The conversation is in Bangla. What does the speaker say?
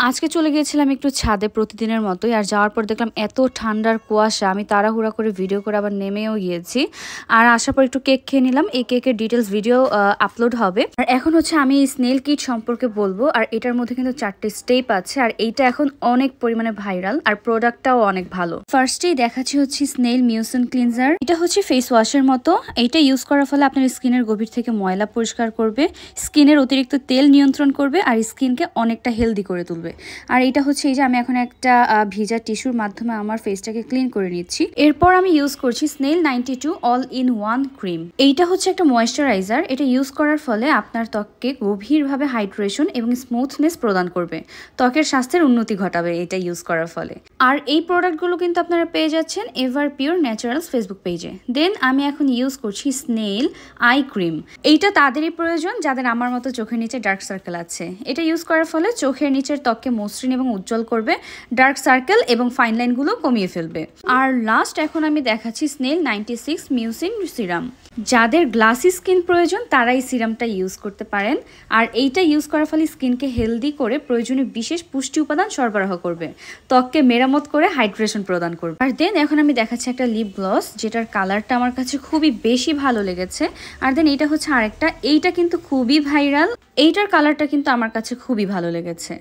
আজকে চলে গিয়েছিলাম একটু ছাদে প্রতিদিনের মতোই। আর যাওয়ার পর দেখলাম এত ঠান্ডার কুয়াশা, আমি তাড়াহুড়া করে ভিডিও করে আবার নেমেও গিয়েছি। আর আসার পর একটু কেক খেয়ে নিলাম। এই কেকের ডিটেলস ভিডিও আপলোড হবে। আর এখন হচ্ছে আমি স্নেল কিট সম্পর্কে বলবো। আর এটার মধ্যে কিন্তু 4টে স্টেপ আছে। আর এইটা এখন অনেক পরিমাণে ভাইরাল, আর প্রোডাক্টটাও অনেক ভালো। ফার্স্টেই দেখাচ্ছি হচ্ছে স্নেল মিউসিন ক্লিনজার। এটা হচ্ছে ফেস ওয়াশের মতো। এইটা ইউজ করার ফলে আপনার স্কিনের গভীর থেকে ময়লা পরিষ্কার করবে, স্কিনের অতিরিক্ত তেল নিয়ন্ত্রণ করবে, আর স্কিনকে অনেকটা হেলদি করে তুলবে। আর এটা হচ্ছে এই যে আমি এখন একটা ভিজা টিস্যুর মাধ্যমে আমার ফেসটাকে ক্লিন করে নিচ্ছি। এরপর আমি ইউজ করছি snail 92 all in one cream. এইটা হচ্ছে একটা ময়েশ্চারাইজার। এটা ইউজ করার ফলে আপনার ত্বককে গভীরভাবে হাইড্রেশন এবং স্মুথনেস প্রদান করবে, ত্বকের স্বাস্থ্যের উন্নতি ঘটাবে এটা ইউজ করার ফলে। আর এই প্রোডাক্টগুলো কিন্তু আপনারা পেয়ে যাচ্ছেন এভার পিওর ন্যাচারালস ফেসবুক পেজে। দেন আমি এখন ইউজ করছি স্নেল আই ক্রিম। এইটা তাদেরই প্রয়োজন যাদের আমার মতো চোখের নিচে ডার্ক সার্কেল আছে। এটা ইউজ করার ফলে চোখের নিচের ত্বককে মসৃণ এবং উজ্জ্বল করবে, ডার্ক সার্কেল এবং ফাইন লাইনগুলো কমিয়ে ফেলবে। আর লাস্ট এখন আমি দেখাচ্ছি স্নেল 96 মিউসিন সিরাম। যাদের গ্লাসি স্কিন প্রয়োজন তারা এই সিরামটা ইউজ করতে পারেন। আর এইটা ইউজ করার ফলে স্কিনকে হেলদি করে প্রয়োজনীয় বিশেষ পুষ্টি উপাদান সরবরাহ করবে, ত্বককে মেরামত করে হাইড্রেশন প্রদান করবে। আর দেন এখন আমি দেখাচ্ছি একটা লিপ গ্লস, যেটার কালারটা আমার কাছে খুবই বেশি ভালো লেগেছে। আর দেন এইটা হচ্ছে আরেকটা, এইটা কিন্তু খুবই ভাইরাল। এইটার কালারটা কিন্তু আমার কাছে খুবই ভালো লেগেছে।